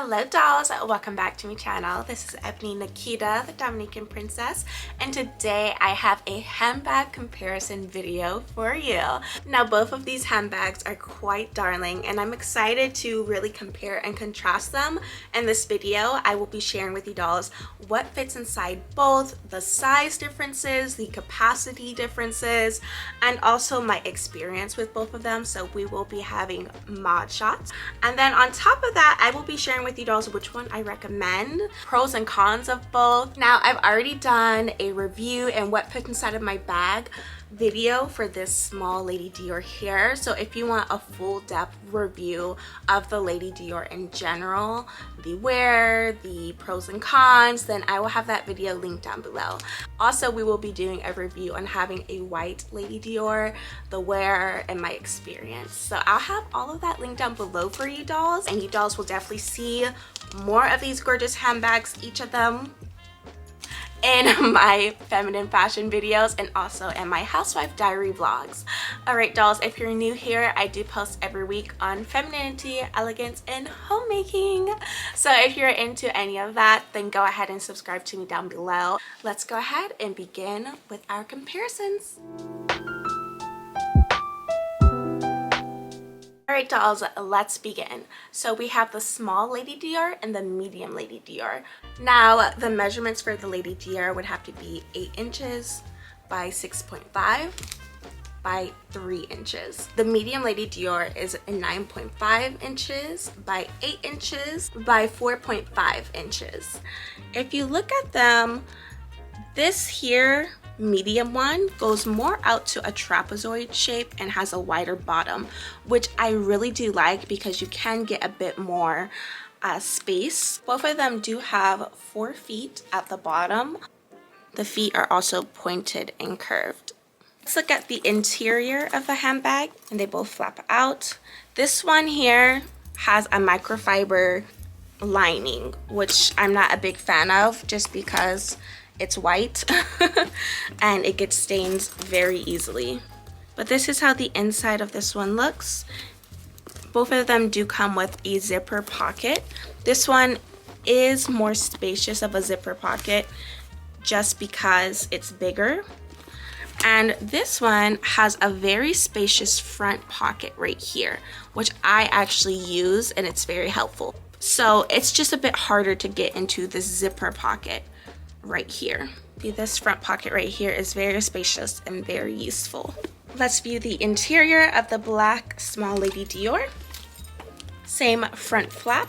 Hello dolls, welcome back to my channel. This is Ebony Nikita, the Dominican princess, and today I have a handbag comparison video for you. Now both of these handbags are quite darling and I'm excited to really compare and contrast them. In this video I will be sharing with you dolls what fits inside both, the size differences, the capacity differences, and also my experience with both of them. So we will be having mod shots, and then on top of that I will be sharing with you dolls which one I recommend, pros and cons of both. Now I've already done a review and what fits inside of my bag video for this Small Lady Dior here, so if you want a full depth review of the Lady Dior in general, the wear, the pros and cons, then I will have that video linked down below. Also, we will be doing a review on having a white Lady Dior, the wear, and my experience. So I'll have all of that linked down below for you dolls, and you dolls will definitely see more of these gorgeous handbags, each of them, in my feminine fashion videos and also in my housewife diary vlogs. Alright dolls, if you're new here, I do post every week on femininity, elegance, and homemaking. So if you're into any of that, then go ahead and subscribe to me down below. Let's go ahead and begin with our comparisons. Alright dolls, let's begin. So we have the Small Lady Dior and the Medium Lady Dior. Now the measurements for the Lady Dior would have to be 8 inches by 6.5 by 3 inches. The Medium Lady Dior is 9.5 inches by 8 inches by 4.5 inches. If you look at them, this here medium one goes more out to a trapezoid shape and has a wider bottom, which I really do like because you can get a bit more space. Both of them do have 4 feet at the bottom. The feet are also pointed and curved. Let's look at the interior of the handbag, and they both flap out. This one here has a microfiber lining, which I'm not a big fan of just because it's white and it gets stains very easily. But this is how the inside of this one looks. Both of them do come with a zipper pocket. This one is more spacious of a zipper pocket just because it's bigger. And this one has a very spacious front pocket right here, which I actually use and it's very helpful. So it's just a bit harder to get into the zipper pocket right here. This front pocket right here is very spacious and very useful. Let's view the interior of the black Small Lady Dior. Same front flap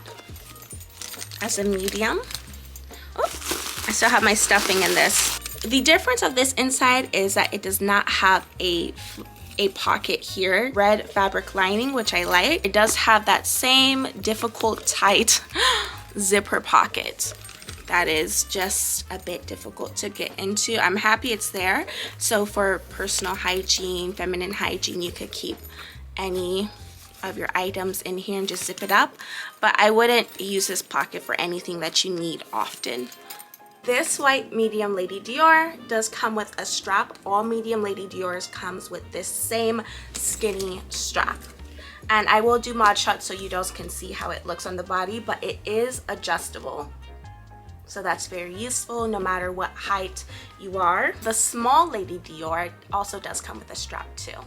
as a medium. Oh, I still have my stuffing in this. The difference of this inside is that it does not have a pocket here. Red fabric lining, which I like. It does have that same difficult tight zipper pocket. That is just a bit difficult to get into. I'm happy it's there. So for personal hygiene, feminine hygiene, you could keep any of your items in here and just zip it up. But I wouldn't use this pocket for anything that you need often. This white Medium Lady Dior does come with a strap. All Medium Lady Diors comes with this same skinny strap. And I will do mod shots so you dolls can see how it looks on the body, but it is adjustable. So that's very useful no matter what height you are. The Small Lady Dior also does come with a strap too.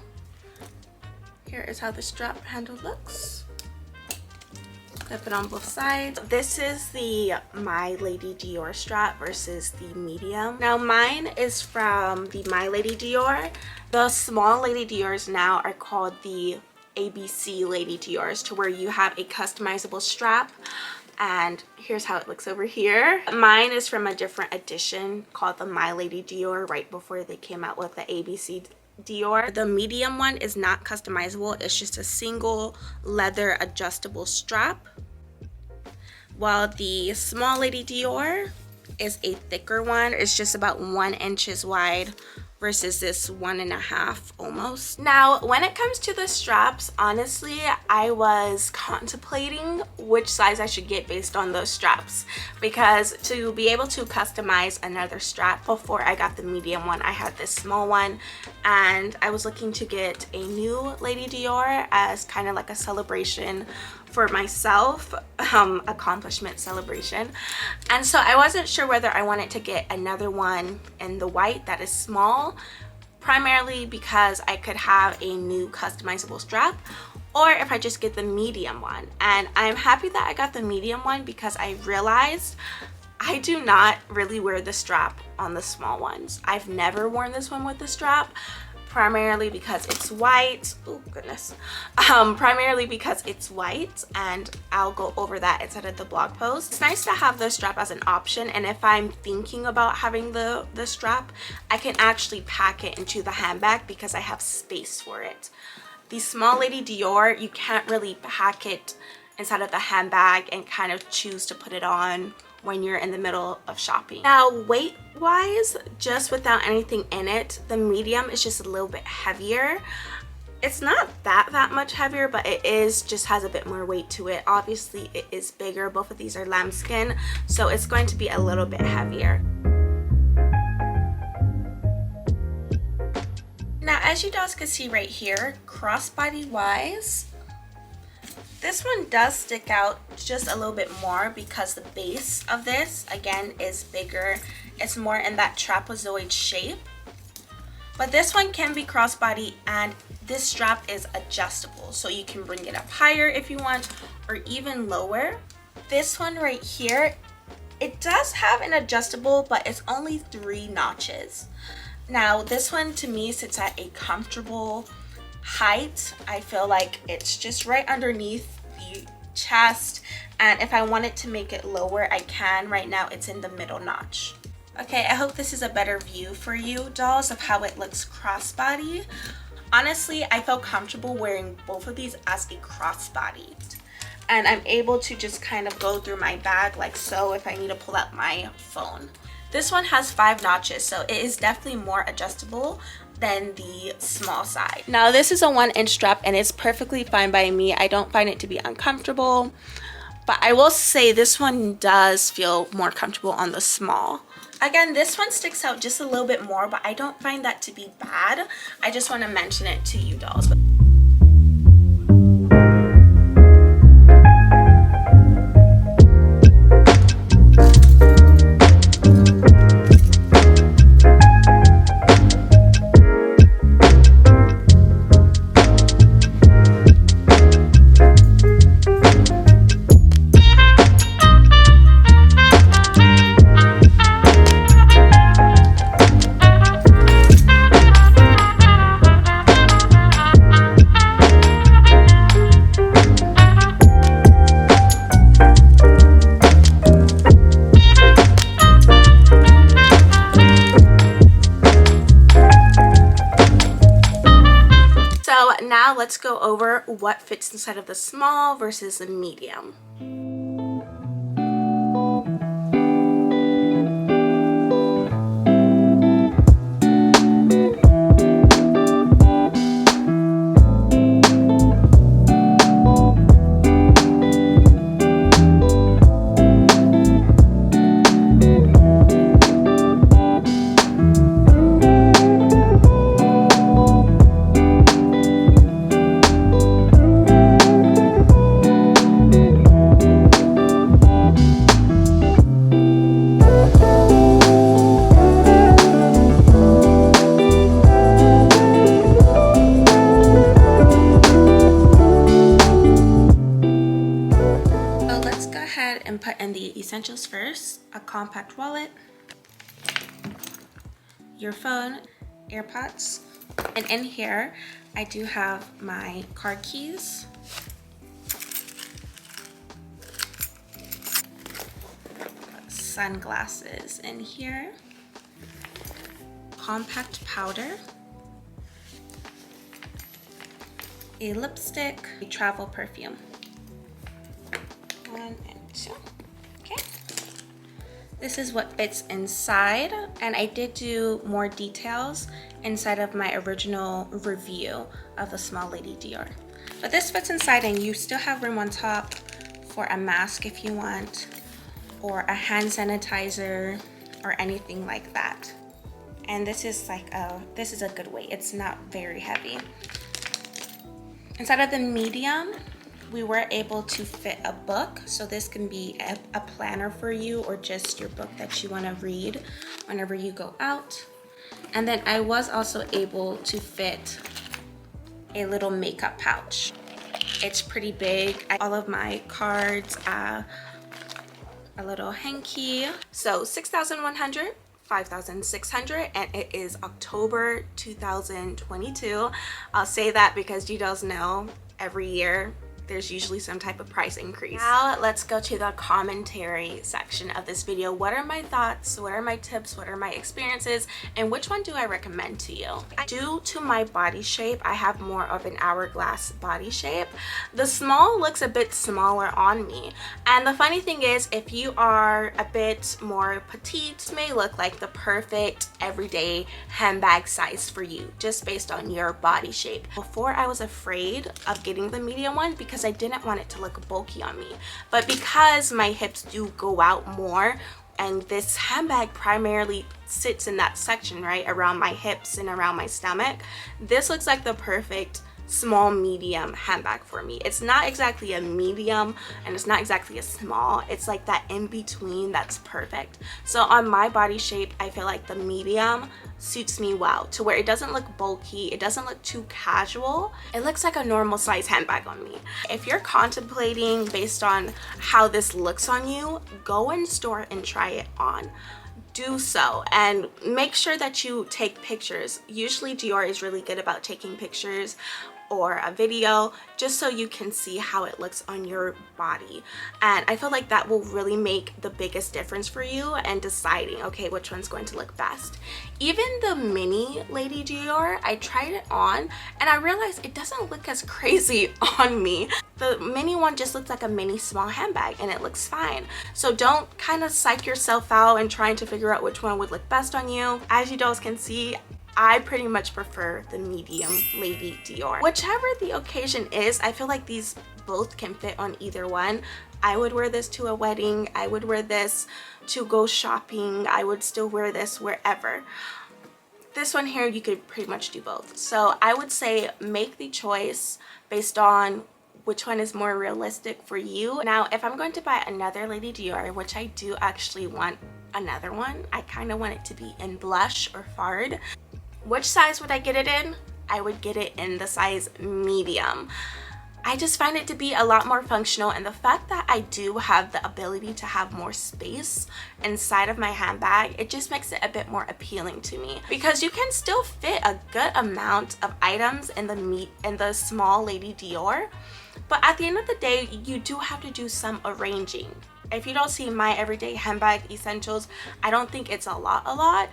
Here is how the strap handle looks. Clip it on both sides. This is the My Lady Dior strap versus the medium. Now mine is from the My Lady Dior. The Small Lady Diors now are called the ABC Lady Diors, to where you have a customizable strap. And here's how it looks over here. Mine is from a different edition called the My Lady Dior, right before they came out with the ABC Dior. The medium one is not customizable. It's just a single leather adjustable strap, while the Small Lady Dior is a thicker one. It's just about 1 inch wide versus this 1.5 almost. Now when it comes to the straps, honestly I was contemplating which size I should get based on those straps, because to be able to customize another strap, before I got the medium one I had this small one, and I was looking to get a new Lady Dior as kind of like a celebration for myself, accomplishment celebration. And so I wasn't sure whether I wanted to get another one in the white that is small, primarily because I could have a new customizable strap, or if I just get the medium one. And I'm happy that I got the medium one because I realized I do not really wear the strap on the small ones. I've never worn this one with the strap, primarily because it's white. Oh goodness. Primarily because it's white, and I'll go over that inside of the blog post. It's nice to have the strap as an option, and if I'm thinking about having the strap, I can actually pack it into the handbag because I have space for it. The Small Lady Dior, you can't really pack it inside of the handbag and kind of choose to put it on when you're in the middle of shopping. Now, weight wise, just without anything in it, the medium is just a little bit heavier. It's not that much heavier, but it is just has a bit more weight to it. Obviously it is bigger. Both of these are lambskin, so it's going to be a little bit heavier. Now, as you guys can see right here, crossbody wise, this one does stick out just a little bit more because the base of this, again, is bigger. It's more in that trapezoid shape. But this one can be crossbody, and this strap is adjustable. So you can bring it up higher if you want, or even lower. This one right here, it does have an adjustable, but it's only 3 notches. Now, this one to me sits at a comfortable height. I feel like it's just right underneath the chest, and if I wanted to make it lower, I can. Right now it's in the middle notch. Okay, I hope this is a better view for you, dolls, of how it looks crossbody. Honestly, I felt comfortable wearing both of these as a crossbody, and I'm able to just kind of go through my bag like so if I need to pull out my phone. This one has 5 notches, so it is definitely more adjustable than the small side. Now, this is a 1-inch strap, and it's perfectly fine by me. I don't find it to be uncomfortable, but I will say this one does feel more comfortable on the small. Again, this one sticks out just a little bit more, but I don't find that to be bad. I just want to mention it to you, dolls. Now let's go over what fits inside of the small versus the medium. And put in the essentials first: a compact wallet, your phone, AirPods, and in here I do have my car keys, sunglasses in here, compact powder, a lipstick, a travel perfume. 1 and 2. Okay, this is what fits inside, and I did do more details inside of my original review of the Small Lady Dior. But this fits inside, and you still have room on top for a mask if you want, or a hand sanitizer, or anything like that. And this is like this is a good weight. It's not very heavy. Inside of the medium, we were able to fit a book, so this can be a planner for you or just your book that you want to read whenever you go out. And then I was also able to fit a little makeup pouch. It's pretty big. All of my cards, a little hanky. So 6,100, 5,600, and it is October 2022. I'll say that because you guys know every year there's usually some type of price increase. Now let's go to the commentary section of this video. What are my thoughts? What are my tips? What are my experiences? And which one do I recommend to you? Due to my body shape, I have more of an hourglass body shape. The small looks a bit smaller on me. And the funny thing is, if you are a bit more petite, it may look like the perfect everyday handbag size for you, just based on your body shape. Before, I was afraid of getting the medium one because I didn't want it to look bulky on me. But because my hips do go out more, and this handbag primarily sits in that section right around my hips and around my stomach, this looks like the perfect small medium handbag for me. It's not exactly a medium and it's not exactly a small. It's like that in between that's perfect. So on my body shape, I feel like the medium suits me well, to where it doesn't look bulky, it doesn't look too casual. It looks like a normal size handbag on me. If you're contemplating based on how this looks on you, go in store and try it on. Do so and make sure that you take pictures. Usually Dior is really good about taking pictures or a video just so you can see how it looks on your body, and I feel like that will really make the biggest difference for you and deciding, okay, which one's going to look best. Even the mini Lady Dior, I tried it on and I realized it doesn't look as crazy on me. The mini one just looks like a mini small handbag and it looks fine. So don't kind of psych yourself out and trying to figure out which one would look best on you. As you guys can see, I pretty much prefer the Medium Lady Dior. Whichever the occasion is, I feel like these both can fit on either one. I would wear this to a wedding. I would wear this to go shopping. I would still wear this wherever. This one here, you could pretty much do both. So I would say make the choice based on which one is more realistic for you. Now, if I'm going to buy another Lady Dior, which I do actually want another one, I kind of want it to be in blush or fard. Which size would I get it in? I would get it in the size medium. I just find it to be a lot more functional, and the fact that I do have the ability to have more space inside of my handbag, it just makes it a bit more appealing to me, because you can still fit a good amount of items in the Small Lady Dior, but at the end of the day, you do have to do some arranging. If you don't see my everyday handbag essentials, I don't think it's a lot,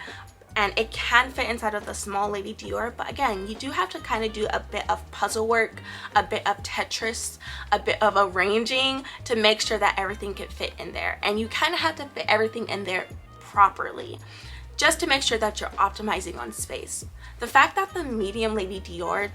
and it can fit inside of the Small Lady Dior, but again, you do have to kind of do a bit of puzzle work, a bit of Tetris, a bit of arranging to make sure that everything can fit in there, and you kind of have to fit everything in there properly just to make sure that you're optimizing on space. The fact that the Medium Lady Dior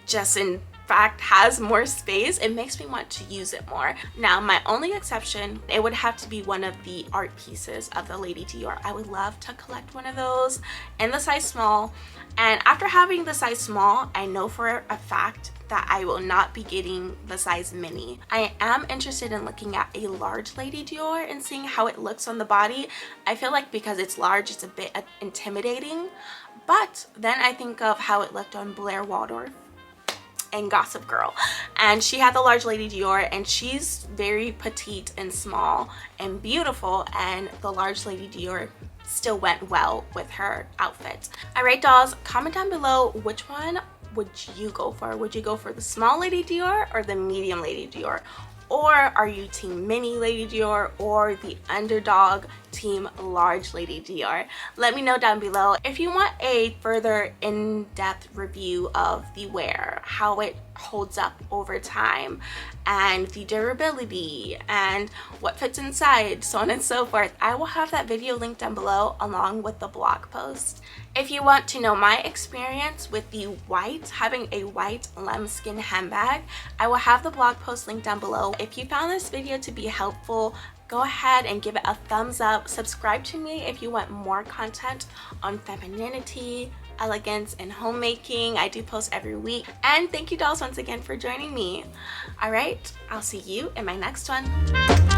just in fact has more space, it makes me want to use it more. Now, my only exception, it would have to be one of the art pieces of the Lady Dior. I would love to collect one of those in the size small, and after having the size small, I know for a fact that I will not be getting the size mini. I am interested in looking at a large Lady Dior and seeing how it looks on the body. I feel like because it's large, it's a bit intimidating, but then I think of how it looked on Blair Waldorf and Gossip Girl, and she had the large Lady Dior, and she's very petite and small and beautiful, and the large Lady Dior still went well with her outfit. Alright dolls, comment down below which one would you go for. Would you go for the Small Lady Dior or the Medium Lady Dior? Or are you team Mini Lady Dior or the underdog team Large Lady Dior? Let me know down below. If you want a further in-depth review of the wear, how it holds up over time, and the durability, and what fits inside, so on and so forth, I will have that video linked down below along with the blog post. If you want to know my experience with the having a white lambskin handbag, I will have the blog post linked down below. If you found this video to be helpful, go ahead and give it a thumbs up. Subscribe to me if you want more content on femininity, elegance, and homemaking. I do post every week. And thank you dolls once again for joining me. All right, I'll see you in my next one.